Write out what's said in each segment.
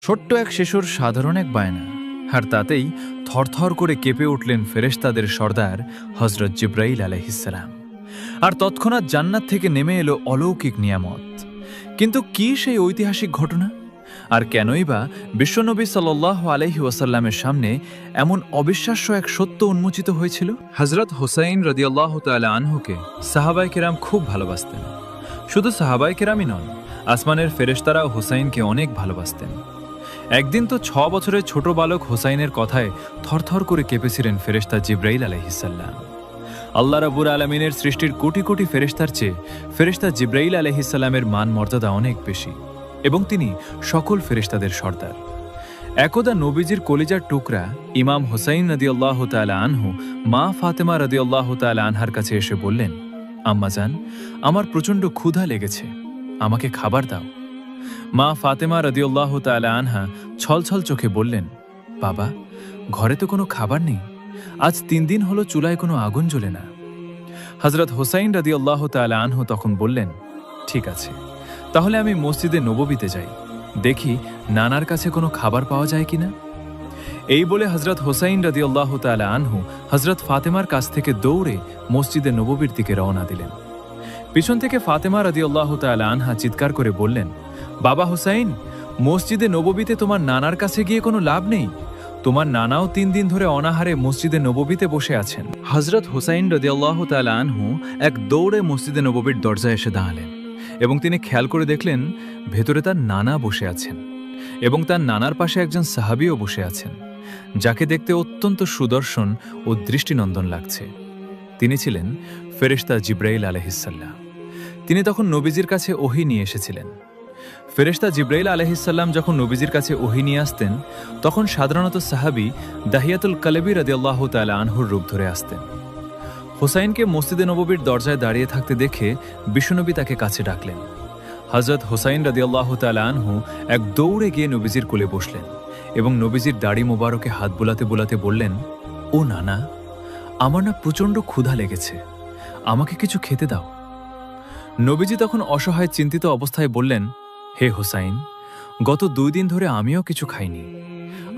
ছোট্ট এক শিশুর সাধারণ এক বায়না, আর তাতেই থরথর করে কেঁপে উঠলেন ফেরেশতাদের সর্দার হজরত জিব্রাইল আলাইহিসসালাম। আর তৎক্ষণাৎ জান্নাত থেকে নেমে এলো অলৌকিক নিয়ামত। কিন্তু কি সেই ঐতিহাসিক ঘটনা? আর কেনই বা বিশ্বনবী সাল্লাল্লাহু আলাইহি ওয়াসাল্লামের সামনে এমন অবিশ্বাস্য এক সত্য উন্মোচিত হয়েছিল? হজরত হুসাইন রাদিয়াল্লাহু তাআলা আনহুকে সাহাবায়ে কেরাম খুব ভালোবাসতেন। শুধু সাহাবায়ে কেরামই নন, আসমানের ফেরেশতারাও হুসাইনকে অনেক ভালোবাসতেন। একদিন তো 6 বছরের ছোট বালক হুসাইনের কথায় থরথর করে কেঁপেছিলেন ফেরেশতা জিব্রাইল আলাইহিসসালাম। আল্লাহ রাব্বুল আলামিনের সৃষ্টির কোটি কোটি ফেরেশতার চেয়ে ফেরেশতা জিব্রাইল আলাইহিসসালামের মান মর্যাদা অনেক বেশি, এবং তিনি সকল ফেরেশতাদের সর্দার। একদা নবীজির কলিজার টুকরা ইমাম হুসাইন রাদিয়াল্লাহু তাআলা আনহু মা ফাতেমা রাদিয়াল্লাহু তাআলা আনহার কাছে এসে বললেন, আম্মাজান, আমার প্রচণ্ড ক্ষুধা লেগেছে, আমাকে খাবার দাও। মা ফাতেমা রাদিয়াল্লাহু তাআলা আনহা ছলছল চোখে বললেন, বাবা, ঘরে তো কোনো খাবার নেই, আজ 3 দিন হলো চুলায় কোনো আগুন জ্বলে না। হযরত হুসাইন রাদিয়াল্লাহু তাআলা আনহু তখন বললেন, ঠিক আছে, তাহলে আমি মসজিদে নববীতে যাই, দেখি নানার কাছে কোনো খাবার পাওয়া যায় কিনা। এই বলে হযরত হুসাইন রাদিয়াল্লাহু তাআলা আনহু হযরত ফাতেমার কাছ থেকে দৌড়ে মসজিদে নববীর দিকে রওনা দিলেন। পিছন থেকে ফাতেমা রাদিয়াল্লাহু তাআলা আনহা চিৎকার করে বললেন, বাবা হুসাইন, মসজিদে নববীতে তোমার নানার কাছে গিয়ে কোনো লাভ নেই, তোমার নানাও 3 দিন ধরে অনাহারে মসজিদে নববীতে বসে আছেন। হযরত হুসাইন রাদিয়াল্লাহু তাআলা আনহু এক দৌড়ে মসজিদে নববীর দরজায় এসে দাঁড়ালেন, এবং তিনি খেয়াল করে দেখলেন ভেতরে তার নানা বসে আছেন, এবং তার নানার পাশে একজন সাহাবীও বসে আছেন, যাকে দেখতে অত্যন্ত সুদর্শন ও দৃষ্টিনন্দন লাগছে। তিনি ছিলেন ফেরেশতা জিব্রাইল আলাইহিসসালাম। তিনি তখন নবীজির কাছে ওহী নিয়ে এসেছিলেন। ফেরেশতা জিব্রাইল আলাইহিসসালাম যখন নবীজির কাছে ওহী নিয়ে আসতেন, তখন সাধারণত সাহাবী দাহিয়াতুল কালবি রাদিয়াল্লাহু তাআলা আনহুর রূপ ধরে আসতেন। হুসাইনকে মসজিদে নববীর দরজায় দাঁড়িয়ে থাকতে দেখে বিশ্বনবী তাকে কাছে ডাকলেন। হযরত হুসাইন রাদিয়াল্লাহু তাআলা আনহু এক দৌড়ে গিয়ে নবীজির কোলে বসলেন, এবং নবীজির দাড়ি মোবারকে হাত বুলাতে বুলাতে বললেন, ও নানা, আমার না প্রচণ্ড ক্ষুধা লেগেছে, আমাকে কিছু খেতে দাও। নবীজি তখন অসহায় চিন্তিত অবস্থায় বললেন, হে হুসাইন, গত 2 দিন ধরে আমিও কিছু খাইনি,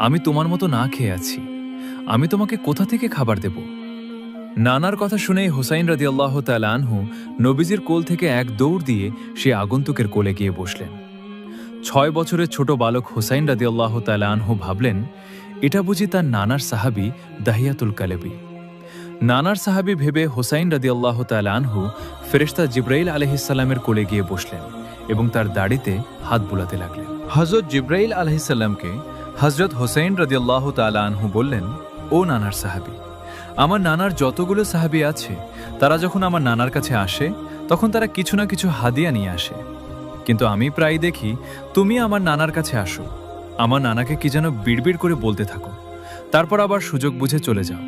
আমি তোমার মতো না খেয়ে আছি, আমি তোমাকে কোথা থেকে খাবার দেব? নানার কথা শুনেই হুসাইন রাদিয়াল্লাহু তাআলা আনহু নবীজির কোল থেকে এক দৌড় দিয়ে সে আগন্তুকের কোলে গিয়ে বসলেন। 6 বছরের ছোট বালক হুসাইন রাদিয়াল্লাহু তাআলা আনহু ভাবলেন, এটা বুঝি তার নানার সাহাবী দাহিয়াতুল কালবি। নানার সাহাবী ভেবে হুসাইন রাদিয়াল্লাহু তাআলা আনহু ফেরেশতা জিব্রাইল আলাইহিসসালামের কোলে গিয়ে বসলেন, এবং তার দাড়িতে হাত বুলাতে লাগলেন। হযরত জিব্রাইল আলাইহিসসালামকে হযরত হুসাইন রাদিয়াল্লাহু তাআলা আনহু বললেন, ও নানার সাহাবী, আমার নানার যতগুলো সাহাবী আছে, তারা যখন আমার নানার কাছে আসে, তখন তারা কিছু না কিছু হাদিয়া নিয়ে আসে, কিন্তু আমি প্রায় দেখি তুমি আমার নানার কাছে আসো, আমার নানাকে কি যেন বিড়বিড় করে বলতে থাকো, তারপর আবার সুযোগ বুঝে চলে যাও,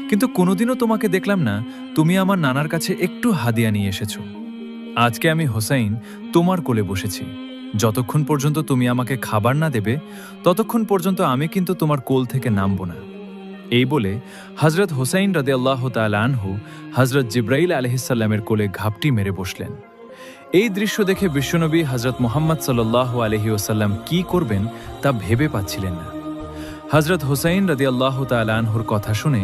কিন্তু কোনোদিনও তোমাকে দেখলাম না তুমি আমার নানার কাছে একটু হাদিয়া নিয়ে এসেছো। আজকে আমি হুসাইন তোমার কোলে বসেছি, যতক্ষণ পর্যন্ত তুমি আমাকে খাবার না দেবে, ততক্ষণ পর্যন্ত আমি কিন্তু তোমার কোল থেকে নামব না। এই বলে হযরত হুসাইন রাদিয়াল্লাহু তাআলা আনহু হযরত জিব্রাইল আলাইহিসসালামের কোলে ঘাপটি মেরে বসলেন। এই দৃশ্য দেখে বিশ্বনবী হযরত মুহাম্মদ সাল্লাল্লাহু আলাইহি ওয়াসাল্লাম কি করবেন তা ভেবে পাচ্ছিলেন না। হযরত হুসাইন রাদিয়াল্লাহু তাআলা আনহুর কথা শুনে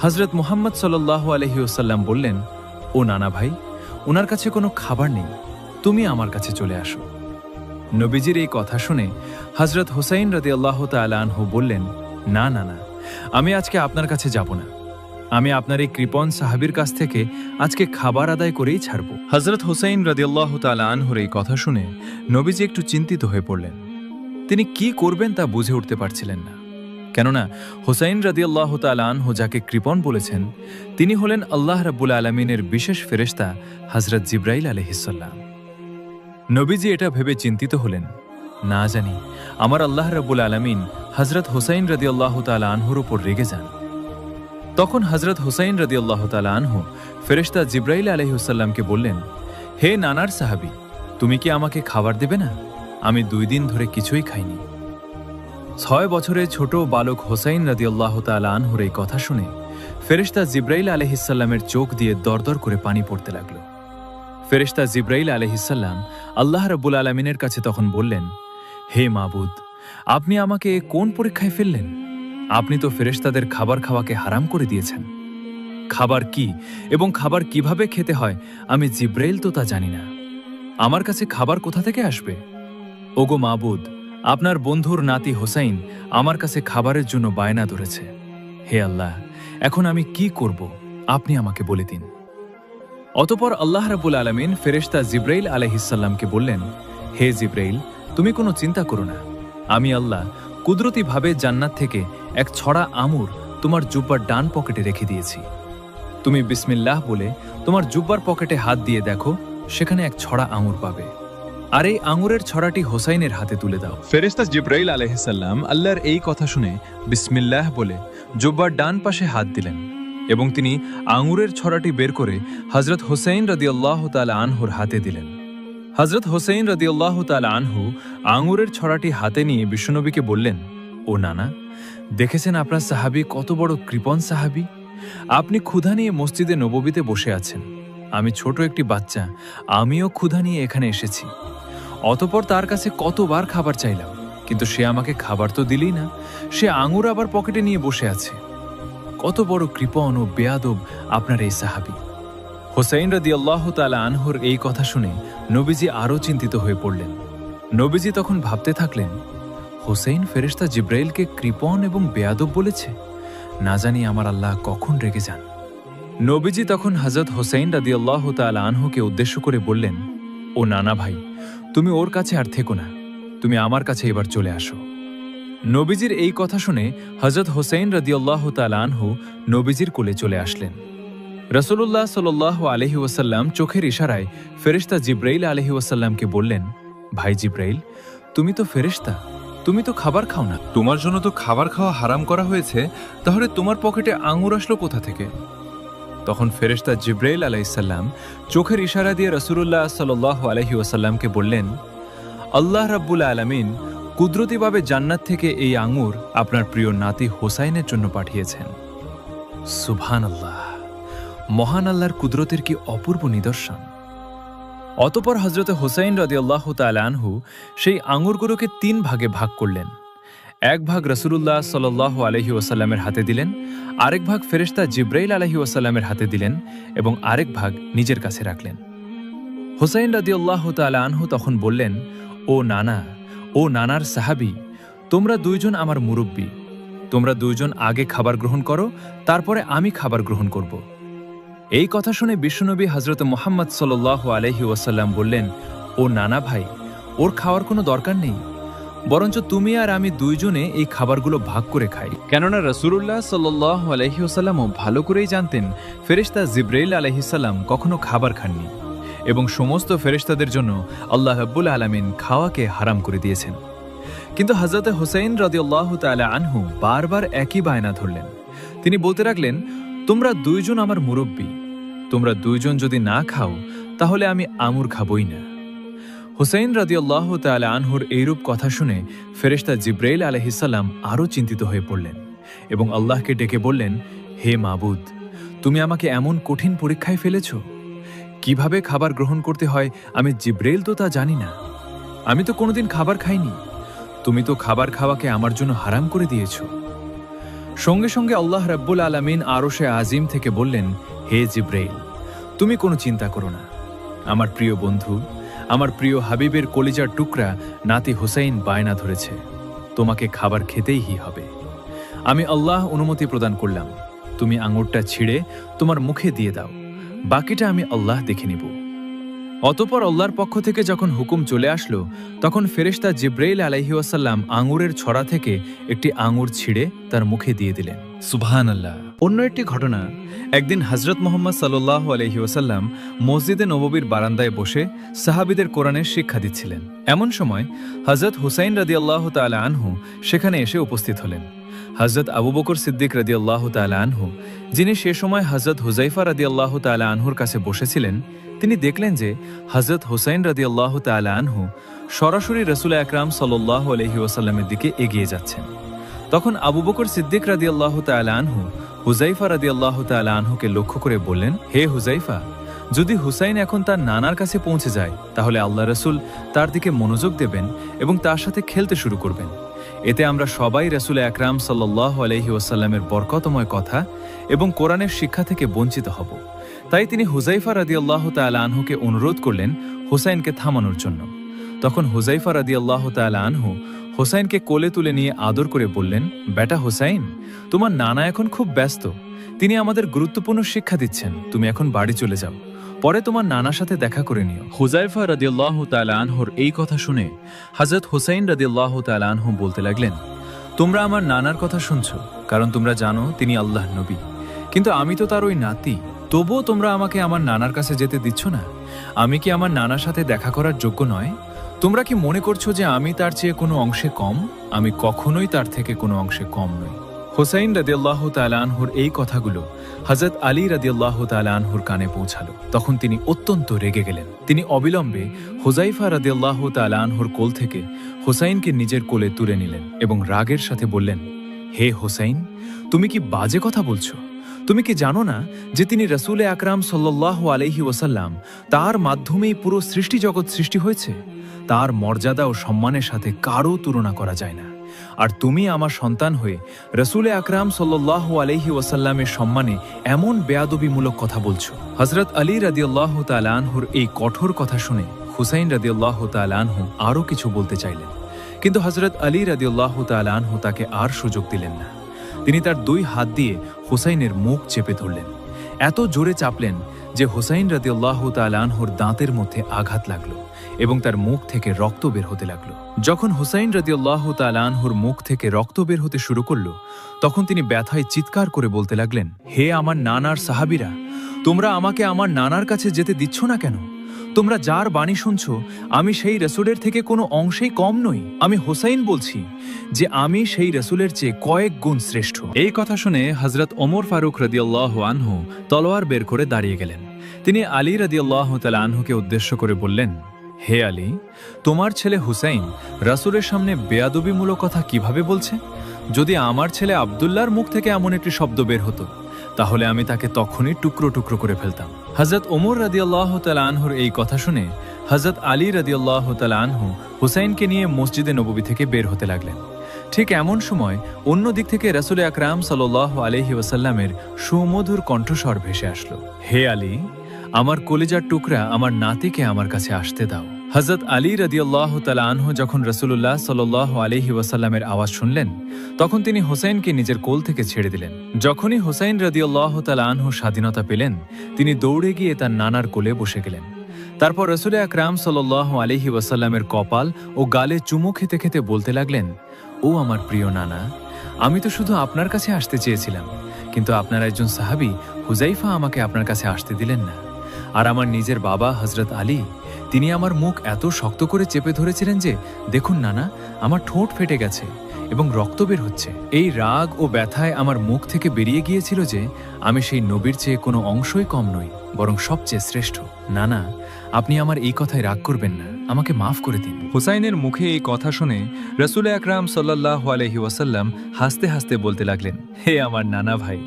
হযরত মুহাম্মদ সাল্লাল্লাহু আলাইহি ওয়াসাল্লাম বললেন, ও নানা ভাই, ওনার কাছে কোনো খাবার নেই, তুমি আমার কাছে চলে আসো। নবীজির এই কথা শুনে হযরত হুসাইন রাদিয়াল্লাহু তাআলা আনহু বললেন, না না না, আমি আজকে আপনার কাছে যাব না, আমি আপনার এই কৃপণ সাহাবীর কাছ থেকে আজকে খাবার আদায় করেই ছাড়ব। হযরত হুসাইন রাদিয়াল্লাহু তাআলা আনহুর এই কথা শুনে নবীজি একটু চিন্তিত হয়ে পড়লেন। তিনি কি করবেন তা বুঝে উঠতে পারছিলেন না, কেননা হুসাইন রাদিয়াল্লাহু তাআলা আনহু যাকে কৃপণ বলেছেন, তিনি হলেন আল্লাহ রাব্বুল আলামিনের বিশেষ ফেরেশতা হযরত জিব্রাইল আলাইহিসসালাম। নবীজি এটা ভেবে চিন্তিত হলেন, না জানি আমার আল্লাহ রাব্বুল আলামিন হযরত হুসাইন রাদিয়াল্লাহু তাআলা আনহুর উপর রেগে যান। তখন হযরত হুসাইন রাদিয়াল্লাহু তাআলা আনহু ফেরেশতা জিব্রাইল আলাইহিসসালামকে বললেন, হে নানার সাহাবী, তুমি কি আমাকে খাবার দেবে না? আমি 2 দিন ধরে কিছুই খাইনি। 6 বছরের ছোট বালক হুসাইন রাদিয়াল্লাহু তাআলা আনহুর এই কথা শুনে ফেরেশতা জিব্রাইল আলাইহিসসালামের চোখ দিয়ে দরদর করে পানি পড়তে লাগলো। ফেরেশতা জিব্রাইল আলাইহিসসালাম আল্লাহ রাব্বুল আলামিনের কাছে তখন বললেন, হে মাবুদ, আপনি আমাকে কোন পরীক্ষায় ফেললেন? আপনি তো ফেরেশতাদের খাবার খাওয়াকে হারাম করে দিয়েছেন। খাবার কি এবং খাবার কিভাবে খেতে হয় আমি জিব্রাইল তো তা জানি না। আমার কাছে খাবার কোথা থেকে আসবে? ওগো মাবুদ, আপনার বন্ধুর নাতি হোসাইন আমার কাছে খাবারের জন্য বায়না ধরেছে। হে আল্লাহ, এখন আমি কি করব আপনি আমাকে বলে দিন। অতঃপর আল্লাহ রাব্বুল আলামিন ফেরেশতা জিব্রাইল আলাইহিসসালামকে বললেন, হে জিব্রাইল, তুমি কোনো চিন্তা করো না। আমি আল্লাহ কুদরতিভাবে জান্নাত থেকে এক ছড়া আঙুর তোমার জুব্বার ডান পকেটে রেখে দিয়েছি। তুমি বিসমিল্লাহ বলে তোমার জুব্বার পকেটে হাত দিয়ে দেখো, সেখানে এক ছড়া আঙুর পাবে। আর এই আঙুরের ছড়াটি হোসাইনের হাতে তুলে দাও। ফেরেশতা জিব্রাইল আলাইহিসসালাম আল্লাহর এই কথা শুনে বিসমিল্লাহ বলে জুব্বার ডান পাশে হাত দিলেন এবং তিনি আঙুরের ছড়াটি বের করে হযরত হোসেইন রাদিয়াল্লাহু তাআলা আনহুর হাতে দিলেন। হযরত হোসেইন রাদিয়াল্লাহু তাআলা আনহু আঙুরের ছড়াটি হাতে নিয়ে বিশ্বনবীকে বললেন, ও নানা, দেখেছেন আপনার সাহাবী কত বড় কৃপণ সাহাবী। আপনি ক্ষুধা নিয়ে মসজিদে নববীতে বসে আছেন। আমি ছোট একটি বাচ্চা, আমিও ক্ষুধা নিয়ে এখানে এসেছি। অতঃপর তার কাছে কতবার খাবার চাইলাম, কিন্তু সে আমাকে খাবার তো দিলেই না, সে আঙুর আবার পকেটে নিয়ে বসে আছে। কত বড় কৃপণ ও বেয়াদব আপনার এই সাহাবী। হোসাইন রাদিয়াল্লাহু তাআলা আনহুর এই কথা শুনে নবীজি আরও চিন্তিত হয়ে পড়লেন। নবীজি তখন ভাবতে থাকলেন, হোসেইন ফেরেশতা জিব্রাইলকে কৃপণ এবং বেয়াদব বলেছে, না জানি আমার আল্লাহ কখন রেগে যান। নবীজি তখন হযরত হোসেইন রাদিয়াল্লাহু তাআলা আনহুকে উদ্দেশ্য করে বললেন, ও নানা ভাই, তুমি ওর কাছে আর থেকো না, তুমি আমার কাছে এবার চলে আসো। নবীজির এই কথা শুনে হযরত হোসেইন রাদিয়াল্লাহু তাআলা আনহু নবীজির কোলে চলে আসলেন। রাসূলুল্লাহ সাল্লাল্লাহু আলাইহি ওয়াসাল্লাম চোখের ইশারায় ফেরেশতা জিব্রাইল আলাইহি ওয়াসাল্লামকে বললেন, ভাই জিব্রাইল, তুমি তো ফেরেশতা, তুমি তো খাবার খাও না, তোমার জন্য তো খাবার খাওয়া হারাম করা হয়েছে, তাহলে তোমার পকেটে আঙুর আসলো কোথা থেকে? তখন ফেরেশতা জিব্রাইল আলাইহিসসালাম চোখের ইশারা দিয়ে রাসূলুল্লাহ সাল্লাল্লাহু আলাইহি ওয়াসাল্লামকে বললেন, আল্লাহ রাব্বুল আলামিন কুদরতিভাবে জান্নাত থেকে এই আঙুর আপনার প্রিয় নাতি হোসাইনের জন্য পাঠিয়েছেন। সুবহানাল্লাহ, মহান আল্লাহর কুদরতের কি অপূর্ব নিদর্শন। অতঃপর হযরত হোসাইন রাদিয়াল্লাহু তাআলা আনহু সেই আঙুরগুলোকে 3 ভাগে ভাগ করলেন। এক ভাগ রাসূলুল্লাহ সাল্লাল্লাহু আলাইহি ওয়াসাল্লামের হাতে দিলেন, আরেক ভাগ ফেরেশতা জিব্রাইল আলাইহি ওয়াসাল্লামের হাতে দিলেন এবং আরেক ভাগ নিজের কাছে রাখলেন। হোসাইন রাদিয়াল্লাহু তাআলা আনহু তখন বললেন, ও নানা, ও নানার সাহাবী, তোমরা দুইজন আমার মুরব্বী, তোমরা দুইজন আগে খাবার গ্রহণ করো, তারপরে আমি খাবার গ্রহণ করব। এই কথা শুনে বিশ্বনবী হযরত মুহাম্মদ সাল্লাল্লাহু আলাইহি ওয়াসাল্লাম বললেন, ও নানা ভাই, ওর খাওয়ার কোনো দরকার নেই, বরঞ্চ তুমি আর আমি দুইজনে এই খাবারগুলো ভাগ করে খাই। কেননা রাসূলুল্লাহ সাল্লাল্লাহু আলাইহি ওয়াসাল্লামও ভালো করেই জানতেন ফেরেশতা জিব্রাইল আলাইহিস সালাম কখনো খাবার খাননি এবং সমস্ত ফেরেশতাদের জন্য আল্লাহ রাব্বুল আলামিন খাওয়াকে হারাম করে দিয়েছেন। কিন্তু হযরত হোসেইন রাদিয়াল্লাহু তাআলা আনহু বারবার একই বায়না ধরলেন। তিনি বলতে লাগলেন, তোমরা দুইজন আমার মুরব্বী, তোমরা দুইজন যদি না খাও তাহলে আমি আঙুর খাবই না। হোসেইন রাদিয়াল্লাহু তাআলা আনহুর এইরূপ কথা শুনে ফেরেশতা জিব্রাইল আলাইহিস সালাম আরও চিন্তিত হয়ে পড়লেন এবং আল্লাহকে ডেকে বললেন, হে মাবুদ, তুমি আমাকে এমন কঠিন পরীক্ষায় ফেলেছ। কিভাবে খাবার গ্রহণ করতে হয় আমি জিব্রাইল তো তা জানি না। আমি তো কোনোদিন খাবার খাইনি, তুমি তো খাবার খাওয়াকে আমার জন্য হারাম করে দিয়েছ। সঙ্গে সঙ্গে আল্লাহ রাব্বুল আলামিন আরশে আজিম থেকে বললেন, হে জিব্রাইল, তুমি কোনো চিন্তা করো না। আমার প্রিয় বন্ধু, আমার প্রিয় হাবিবের কলিজার টুকরা নাতি হোসাইন বায়না ধরেছে, তোমাকে খাবার খেতেই হবে। আমি আল্লাহ অনুমতি প্রদান করলাম, তুমি আঙুরটা ছিঁড়ে তোমার মুখে দিয়ে দাও, বাকিটা আমি আল্লাহ দেখে নিব। অতঃপর আল্লাহর পক্ষ থেকে যখন হুকুম চলে আসলো, তখন ফেরেশতা জিব্রাইল আলাইহি ওয়াসাল্লাম আঙুরের ছড়া থেকে একটি আঙুর ছিঁড়ে তার মুখে দিয়ে দিলেন। সুবহানাল্লাহ। অন্য একটি ঘটনা, একদিন হযরত মুহাম্মদ সাল্লাল্লাহু আলাইহি ওয়াসাল্লাম মসজিদে নববীর বারান্দায় বসে সাহাবীদের কোরআনের শিক্ষা দিচ্ছিলেন। এমন সময় হযরত হুসাইন রাদিয়াল্লাহু তাআলা আনহু সেখানে এসে উপস্থিত হলেন। হযরত আবু বকর সিদ্দিক রাদিয়াল্লাহু তাআলা আনহু, যিনি সে সময় হযরত হুযাইফা রাদিয়াল্লাহু তাআলা আনহুর কাছে বসেছিলেন, তিনি দেখলেন যে হযরত হুসাইন রাদিয়াল্লাহু তাআলা আনহু সরাসরি রাসূল আকরাম সাল্লাল্লাহু আলাইহি ওয়াসাল্লামের দিকে এগিয়ে যাচ্ছেন। তখন আবু বকর সিদ্দিক রাদিয়াল্লাহু তাআলা আনহু হুযাইফা রাদিয়াল্লাহু তাআলা আনহুকে লক্ষ্য করে বললেন, হে হুযাইফা, যদি হুসাইন এখন তার নানার কাছে পৌঁছে যায় তাহলে আল্লাহ রাসূল তার দিকে মনোযোগ দেবেন এবং তার সাথে খেলতে শুরু করবেন, এতে আমরা সবাই রাসূল আকরাম সাল্লাল্লাহু আলাইহি ওয়াসাল্লামের বরকতময় কথা এবং কোরআনের শিক্ষা থেকে বঞ্চিত হব। তাই তিনি হুযাইফা রাদিয়াল্লাহু তাআলা আনহুকে অনুরোধ করলেন হুসাইনকে থামানোর জন্য। তখন হুযাইফা রাদিয়াল্লাহু তাআলা আনহু হুসাইনকে কোলে তুলে নিয়ে আদর করে বললেন, বেটা হুসাইন, তোমার নানা এখন খুব ব্যস্ত, তিনি আমাদের গুরুত্বপূর্ণ শিক্ষা দিচ্ছেন, তুমি এখন বাড়ি চলে যাও, পরে তোমার নানার সাথে দেখা করে নিও। হুযাইফা রাদিয়াল্লাহু তাআলা আনহুর এই কথা শুনে হযরত হুসাইন রাদিয়াল্লাহু তাআলা আনহু বলতে লাগলেন, তোমরা আমার নানার কথা শুনছো, কারণ তোমরা জানো তিনি আল্লাহর নবী, কিন্তু আমি তো তার ওই নাতি, তবুও তোমরা আমাকে আমার নানার কাছে যেতে দিচ্ছ না। আমি কি আমার নানার সাথে দেখা করার যোগ্য নয়? তোমরা কি মনে করছো যে আমি তার চেয়ে কোনো অংশে কম? আমি কখনোই তার থেকে কোনো অংশে কম নই। হুসাইন রাদিয়াল্লাহু তাআলা আনহুর এই কথাগুলো হযরত আলী রাদিয়াল্লাহু তাআলা আনহুর কানে পৌঁছালো। তখন তিনি অত্যন্ত রেগে গেলেন। তিনি অবিলম্বে হুযাইফা রাদিয়াল্লাহু তাআলা আনহুর কোল থেকে হুসাইনকে নিজের কোলে তুলে নিলেন এবং রাগের সাথে বললেন, হে হুসাইন, তুমি কি বাজে কথা বলছো? তুমি কি জানো না যে তিনি রাসূল আকরাম সাল্লাল্লাহু আলাইহি ওয়াসাল্লাম, তার মাধ্যমেই পুরো সৃষ্টি জগৎ সৃষ্টি হয়েছে? তার মর্যাদা ও সম্মানের সাথে কারও তুলনা করা যায় না। আর তুমি আমার সন্তান হয়ে রাসূল আকরাম সাল্লাল্লাহু আলাইহি ওয়াসাল্লামের সম্মানে এমন বেয়াদবিমূলক কথা বলছো। হযরত আলী রাদিয়াল্লাহু তাআলা আনহুর এই কঠোর কথা শুনে হুসাইন রাদিয়াল্লাহু তাআলা আনহু আরও কিছু বলতে চাইলেন, কিন্তু হযরত আলী রাদিয়াল্লাহু তাআলা আনহু তাকে আর সুযোগ দিলেন না। তিনি তার দুই হাত দিয়ে হুসাইনের মুখ চেপে ধরলেন, এত জোরে চাপলেন যে হুসাইন রাদিয়াল্লাহু তাআলা আনহুর দাঁতের মধ্যে আঘাত লাগলো এবং তার মুখ থেকে রক্ত বের হতে লাগলো। যখন হুসাইন রাদিয়াল্লাহু তাআলা আনহুর মুখ থেকে রক্ত বের হতে শুরু করলো, তখন তিনি ব্যথায় চিৎকার করে বলতে লাগলেন, হে আমার নানার সাহাবীরা, তোমরা আমাকে আমার নানার কাছে যেতে দিচ্ছ না কেন? তোমরা যার বাণী শুনছ, আমি সেই রাসূলের থেকে কোনো অংশেই কম নই। আমি হুসাইন বলছি যে আমি সেই রাসূলের চেয়ে কয়েক গুণ শ্রেষ্ঠ। এই কথা শুনে হযরত ওমর ফারুক রাদিয়াল্লাহু আনহু তলোয়ার বের করে দাঁড়িয়ে গেলেন। তিনি আলী রাদিয়াল্লাহু তাআলা আনহুকে উদ্দেশ্য করে বললেন, হে আলী, তোমার ছেলে হুসাইন রাসূলের সামনে বেয়াদবিমূলক কথা কিভাবে বলছে? যদি আমার ছেলে আব্দুল্লাহর মুখ থেকে এমন একটি শব্দ বের হতো, তাহলে আমি তাকে তখনই টুকরো টুকরো করে ফেলতাম। হযরত ওমর রাদিয়াল্লাহু তাআলা আনহুর এই কথা শুনে হযরত আলী রাদিয়াল্লাহু তাআলা আনহু হুসাইনকে নিয়ে মসজিদে নববী থেকে বের হতে লাগলেন। ঠিক এমন সময় অন্য দিক থেকে রাসূল আকরাম সাল্লাল্লাহু আলাইহি ওয়াসাল্লামের সুমধুর কণ্ঠস্বর ভেসে আসলো, হে আলী, আমার কলিজার টুকরা, আমার নাতিকে আমার কাছে আসতে দাও। হযরত আলী রাদিয়াল্লাহু তাআলা আনহু যখন রাসূলুল্লাহ সাল্লাল্লাহু আলাইহি ওয়াসাল্লামের আওয়াজ শুনলেন, তখন তিনি হুসাইনকে নিজের কোল থেকে ছেড়ে দিলেন। যখনই হুসাইন রাদিয়াল্লাহু তাআলা আনহু স্বাধীনতা পেলেন, তিনি দৌড়ে গিয়ে তার নানার কোলে বসে গেলেন। তারপর রাসূল আকরাম সাল্লাল্লাহু আলাইহি ওয়াসাল্লামের কপাল ও গালে চুমু খেতে খেতে বলতে লাগলেন, ও আমার প্রিয় নানা, আমি তো শুধু আপনার কাছে আসতে চেয়েছিলাম, কিন্তু আপনার একজন সাহাবী হুযাইফা আমাকে আপনার কাছে আসতে দিলেন না। আর আমার নিজের বাবা হযরত আলী, তিনি আমার মুখ এত শক্ত করে চেপে ধরেছিলেন যে দেখুন নানা, আমার ঠোঁট ফেটে গেছে এবং রক্ত বের হচ্ছে। এই রাগ ও ব্যথায় আমার মুখ থেকে বেরিয়ে গিয়েছিল যে আমি সেই নবীর চেয়ে কোনো অংশই কম নই, বরং সবচেয়ে শ্রেষ্ঠ। নানা, আপনি আমার এই কথায় রাগ করবেন না, আমাকে মাফ করে দিন। হুসাইনের মুখে এই কথা শুনে রাসূল আকরাম সাল্লাল্লাহু আলাইহি ওয়াসাল্লাম হাসতে হাসতে বলতে লাগলেন, হে আমার নানা ভাই,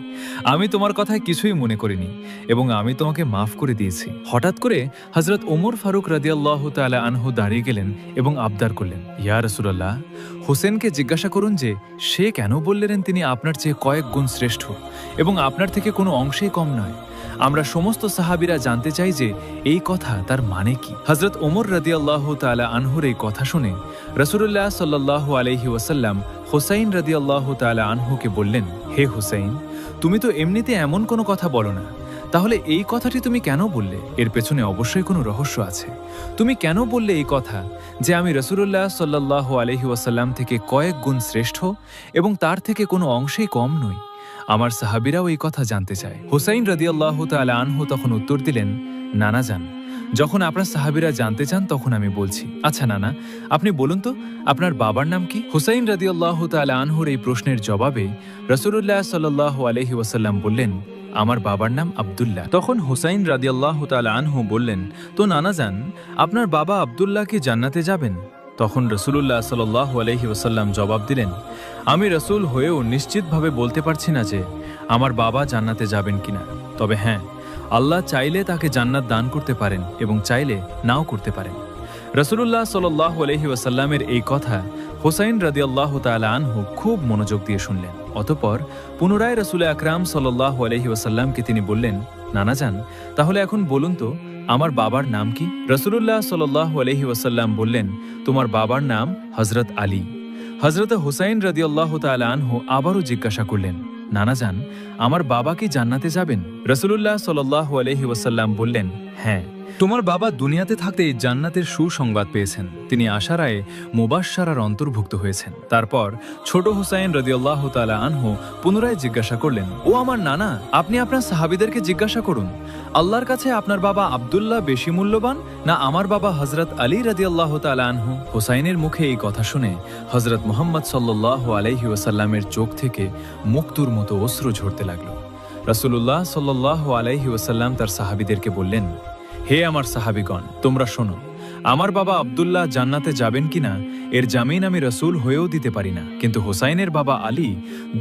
আমি তোমার কথায় কিছুই মনে করিনি এবং আমি তোমাকে মাফ করে দিয়েছি। হঠাৎ করে হযরত ওমর ফারুক রাদিয়াল্লাহু তাআলা আনহু দাঁড়িয়ে গেলেন এবং আবদার করলেন, ইয়া রাসূলুল্লাহ, হোসেনকে জিজ্ঞাসা করুন যে সে কেন বললেন তিনি আপনার চেয়ে কয়েক গুণ শ্রেষ্ঠ এবং আপনার থেকে কোনো অংশেই কম নয়। আমরা সমস্ত সাহাবীরা জানতে চাই যে এই কথা তার মানে কি। হযরত ওমর রাদিয়াল্লাহু তাআলা আনহুর এই কথা শুনে রাসূলুল্লাহ সাল্লাল্লাহু আলাইহি ওয়াসাল্লাম হুসাইন রাদিয়াল্লাহু তাআলা আনহুকে বললেন, হে হুসাইন, তুমি তো এমনিতে এমন কোনো কথা বলো না, তাহলে এই কথাটি তুমি কেন বললে? এর পেছনে অবশ্যই কোনো রহস্য আছে। তুমি কেন বললে এই কথা যে আমি রাসূলুল্লাহ সাল্লাল্লাহু আলাইহি ওয়াসাল্লাম থেকে কয়েক গুণ শ্রেষ্ঠ এবং তার থেকে কোনো অংশেই কম নই? আমার সাহাবীরাও এই কথা জানতে চায়। হুসাইন রাদিয়াল্লাহু তাআলা আনহু তখন উত্তর দিলেন, নানা যান, যখন আপনার সাহাবীরা জানতে চান তখন আমি বলছি। আচ্ছা নানা, আপনি বলুন তো আপনার বাবার নাম কি? হুসাইন রাদিয়াল্লাহু তাআলা আনহুর এই প্রশ্নের জবাবে রাসূলুল্লাহ সাল্লাল্লাহু আলাইহি ওয়াসাল্লাম বললেন, আমার বাবার নাম আব্দুল্লাহ। তখন হুসাইন রাদিয়াল্লাহু তাআলা আনহু বললেন, তো নানা যান, আপনার বাবা আব্দুল্লাহ কি জান্নাতে যাবেন? তখন রাসূলুল্লাহ সাল্লাল্লাহু আলাইহি ওয়াসাল্লাম জবাব দিলেন, আমি রাসূল হয়েও নিশ্চিতভাবে বলতে পারছি না যে আমার বাবা জান্নাতে যাবেন কিনা। তবে হ্যাঁ, আল্লাহ চাইলে তাকে জান্নাত দান করতে পারেন এবং চাইলে নাও করতে পারেন। রাসূলুল্লাহ সাল্লাল্লাহু আলাইহি ওয়াসাল্লামের এই কথা হোসাইন রাদিয়াল্লাহু তাআলা আনহু খুব মনোযোগ দিয়ে শুনলেন। অতঃপর পুনরায় রাসূল আকরাম সাল্লাল্লাহু আলাইহি ওয়াসাল্লামকে তিনি বললেন, নানা যান, তাহলে এখন বলুন তো আমার বাবার নাম কি? রাসূলুল্লাহ সাল্লাল্লাহু আলাইহি ওয়াসাল্লাম বললেন, তোমার বাবার নাম হযরত আলী। হযরত হোসাইন রাদিয়াল্লাহু তাআলা আনহু আবারও জিজ্ঞাসা করলেন, নানা যান, আমার বাবা কি জান্নাতে যাবেন? রাসূলুল্লাহ সাল্লাল্লাহু আলাইহি ওয়াসাল্লাম বললেন, হ্যাঁ, তোমার বাবা দুনিয়াতে থাকতেই জান্নাতের সুসংবাদ পেয়েছেন। তিনি আশারায়ে মুবাশশারার অন্তর্ভুক্ত হয়েছেন। তারপর ছোট হুসাইন রাদিয়াল্লাহু তাআলা আনহু পুনরায় জিজ্ঞাসা করলেন, ও আমার নানা, আপনি আপনার সাহাবীদেরকে জিজ্ঞাসা করুন, আল্লাহর কাছে আপনার বাবা আব্দুল্লাহ বেশি মূল্যবান না আমার বাবা হযরত আলী রাদিয়াল্লাহু তাআলা আনহু? হুসাইনের মুখে এই কথা শুনে হযরত মুহাম্মদ সাল্লাল্লাহু আলাইহি ওয়াসাল্লামের চোখ থেকে মুক্তুর মতো অশ্রু ঝরতে লাগল। রাসূলুল্লাহ সাল্লাল্লাহু আলাইহি ওয়াসাল্লাম তার সাহাবীদেরকে বললেন, হে আমার সাহাবীগণ, তোমরা শোনো, আমার বাবা আব্দুল্লাহ জান্নাতে যাবেন কিনা এর জামিন আমি রাসূল হয়েও দিতে পারি না, কিন্তু হোসাইনের বাবা আলী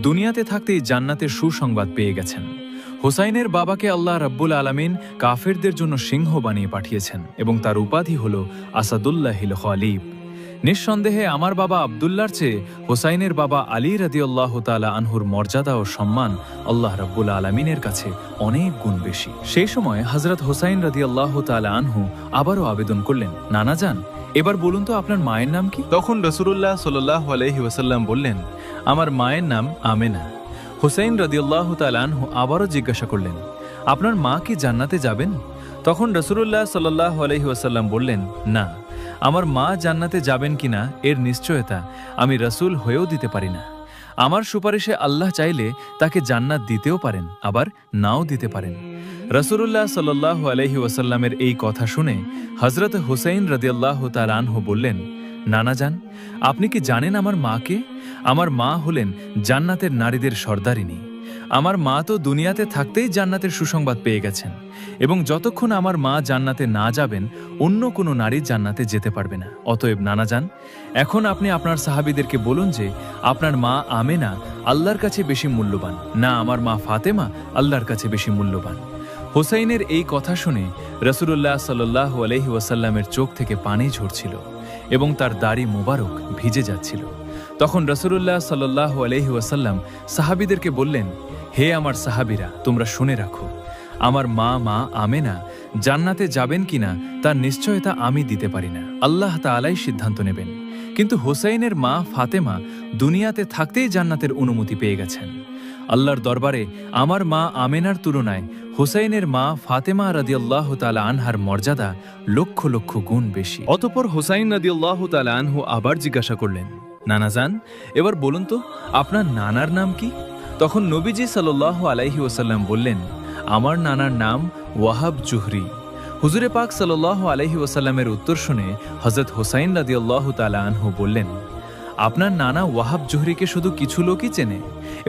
দুনিয়াতে থাকতেই জান্নাতের সুসংবাদ পেয়ে গেছেন। হোসাইনের বাবাকে আল্লাহ রাব্বুল আলামিন কাফেরদের জন্য সিংহ বানিয়ে পাঠিয়েছেন এবং তার উপাধি হল আসাদুল্লাহিল গালিব। নিঃসন্দেহে আমার বাবা আব্দুল্লাহর চেয়ে হোসাইনের বাবা আলী রাদিয়াল্লাহু তাআলা আনহুর মর্যাদা ও সম্মান আল্লাহ রাব্বুল আলামিনের কাছে অনেক গুণ বেশি। সেই সময় হযরত হোসাইন রাদিয়াল্লাহু তাআলা আনহু আবারও আবেদন করলেন, নানা যান, এবার বলুন তো আপনার মায়ের নাম কি? তখন রাসূলুল্লাহ সাল্লাল্লাহু আলাইহি ওয়াসাল্লাম বললেন, আমার মায়ের নাম আমেনা। হোসাইন রাদিয়াল্লাহু তাআলা আনহু আবারও জিজ্ঞাসা করলেন, আপনার মা কি জান্নাতে যাবেন? তখন রাসূলুল্লাহ সাল্লাল্লাহু আলাইহি ওয়াসাল্লাম বললেন, না, আমার মা জান্নাতে যাবেন কিনা এর নিশ্চয়তা আমি রাসূল হয়েও দিতে পারি না। আমার সুপারিশে আল্লাহ চাইলে তাকে জান্নাত দিতেও পারেন, আবার নাও দিতে পারেন। রাসূলুল্লাহ সাল্লাল্লাহু আলাইহি ওয়াসাল্লামের এই কথা শুনে হযরত হুসাইন রাদিয়াল্লাহু তাআলা আনহু বললেন, নানা যান, আপনি কি জানেন আমার মাকে? আমার মা হলেন জান্নাতের নারীদের সর্দারিনী। আমার মা তো দুনিয়াতে থাকতেই জান্নাতের সুসংবাদ পেয়ে গেছেন এবং যতক্ষণ আমার মা জান্নাতে না যাবেন অন্য কোনো নারী জান্নাতে যেতে পারবে না। অতএব নানা যান, এখন আপনি আপনার সাহাবীদেরকে বলুন যে আপনার মা আমেনা আল্লাহর কাছে বেশি মূল্যবান না আমার মা ফাতেমা আল্লাহর কাছে বেশি মূল্যবান। হোসাইনের এই কথা শুনে রাসূলুল্লাহ সাল্লাল্লাহু আলাইহি ওয়াসাল্লামের চোখ থেকে পানি ঝরছিল এবং তার দাড়ি মোবারক ভিজে যাচ্ছিল। তখন রাসূলুল্লাহ সাল্লাল্লাহু আলাইহি ওয়াসাল্লাম সাহাবীদেরকে বললেন, হে আমার সাহাবীরা, তোমরা শুনে রাখো, আমার মা আমেনা জান্নাতে যাবেন কিনা তার নিশ্চয়তা আমি দিতে পারি না, আল্লাহ তাআলাই সিদ্ধান্ত নেবেন। কিন্তু হোসাইনের মা ফাতেমা দুনিয়াতে থাকতেই জান্নাতের অনুমতি পেয়ে গেছেন। আল্লাহর দরবারে আমার মা আমেনার তুলনায় হোসাইনের মা ফাতেমা রাদিয়াল্লাহু তাআলা আনহার মর্যাদা লক্ষ লক্ষ গুণ বেশি। অতঃপর হোসাইন রাদিয়াল্লাহু তাআলা আনহু আবার জিজ্ঞাসা করলেন, নানা যান, এবার বলুন তো আপনার নানার নাম কি? তখন নবীজি সাল্লাল্লাহু আলাইহি ওয়াসাল্লাম বললেন, আমার নানার নাম ওয়াহাব জুহরি। হুজুরে পাক সাল্লাল্লাহু আলাইহি ওয়াসাল্লামের উত্তর শুনে হযরত হোসাইন রাদিয়াল্লাহু তাআলা আনহু বললেন, আপনার নানা ওয়াহাব জুহরিকে শুধু কিছু লোকই চেনে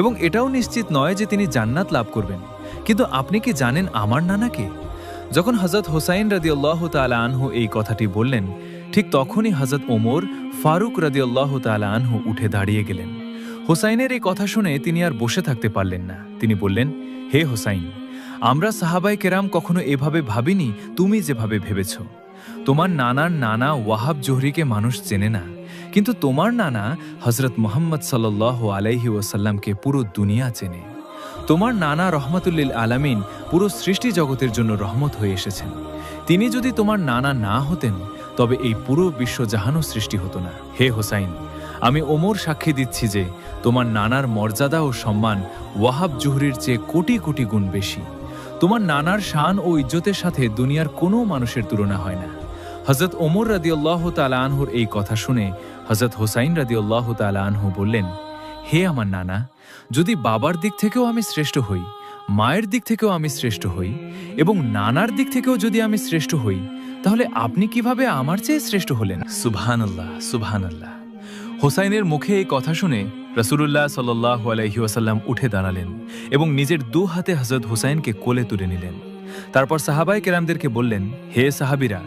এবং এটাও নিশ্চিত নয় যে তিনি জান্নাত লাভ করবেন, কিন্তু আপনি কি জানেন আমার নানাকে? যখন হযরত হোসাইন রাদিয়াল্লাহু তাআলা আনহু এই কথাটি বললেন, ঠিক তখনই হযরত ওমর ফারুক রাদিয়াল্লাহু তাআলা আনহু উঠে দাঁড়িয়ে গেলেন। হোসাইনের এই কথা শুনে তিনি আর বসে থাকতে পারলেন না। তিনি বললেন, হে হোসাইন, আমরা সাহাবায়ে কেরাম কখনো এভাবে ভাবিনি তুমি যেভাবে ভেবেছ। তোমার নানার নানা ওয়াহাব জুহরিকে মানুষ চেনে না, কিন্তু তোমার নানা হযরত মুহাম্মদ সাল্লাল্লাহু আলাইহি ওয়াসাল্লামকে পুরো দুনিয়া চেনে। তোমার নানা রহমাতুল্লিল আলামিন পুরো সৃষ্টি জগতের জন্য রহমত হয়ে এসেছেন। তিনি যদি তোমার নানা না হতেন তবে এই পুরো বিশ্বজাহানও সৃষ্টি হতো না। হে হোসাইন, আমি ওমর সাক্ষী দিচ্ছি যে তোমার নানার মর্যাদা ও সম্মান ওয়াহাব জুহরির চেয়ে কোটি কোটি গুণ বেশি। তোমার নানার শান ও ইজ্জতের সাথে দুনিয়ার কোনো মানুষের তুলনা হয় না। হযরত ওমর রাদিয়াল্লাহু তাআলা আনহুর এই কথা শুনে হযরত হোসাইন রাদিয়াল্লাহু তাআলা আনহু বললেন, হে আমার নানা, যদি বাবার দিক থেকেও আমি শ্রেষ্ঠ হই, মায়ের দিক থেকেও আমি শ্রেষ্ঠ হই এবং নানার দিক থেকেও যদি আমি শ্রেষ্ঠ হই, তাহলে আপনি কিভাবে আমার চেয়ে শ্রেষ্ঠ হলেন? সুবহানাল্লাহ, সুবহানাল্লাহ। হোসাইনের মুখে এই কথা শুনে রাসূলুল্লাহ সাল্লাল্লাহু আলাইহি ওয়াসাল্লাম উঠে দাঁড়ালেন এবং নিজের দু হাতে হযরত হোসাইনকে কোলে তুলে নিলেন। তারপর সাহাবায়ে কেরামদেরকে বললেন, হে সাহাবীরা,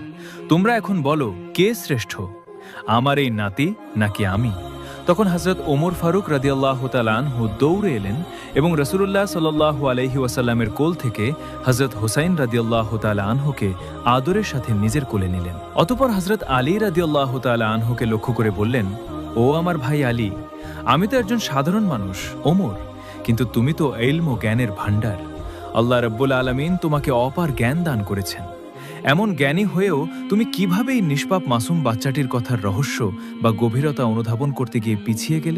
তোমরা এখন বলো কে শ্রেষ্ঠ, আমার এই নাতি নাকি আমি? তখন হযরত ওমর ফারুক রাদিয়াল্লাহু তাআলা আনহু দৌড়ে এলেন এবং রাসূলুল্লাহ সাল্লাল্লাহু আলাইহি ওয়াসাল্লামের কোল থেকে হযরত হোসাইন রাদিয়াল্লাহু তাআলা আনহুকে আদরের সাথে নিজের কোলে নিলেন। অতঃপর হযরত আলী রাদিয়াল্লাহু তাআলা আনহুকে লক্ষ্য করে বললেন, ও ও আমার ভাই আলী, আমি তো একজন সাধারণ মানুষ, ওমর, কিন্তু তুমি তো ইলম ও জ্ঞানের ভাণ্ডার। আল্লাহ রাব্বুল আলামিন তোমাকে অপার জ্ঞান দান করেছেন। এমন জ্ঞানী হয়েও তুমি কিভাবে এই নিষ্পাপ মাসুম বাচ্চাটির কথার রহস্য বা গভীরতা অনুধাবন করতে গিয়ে পিছিয়ে গেলে?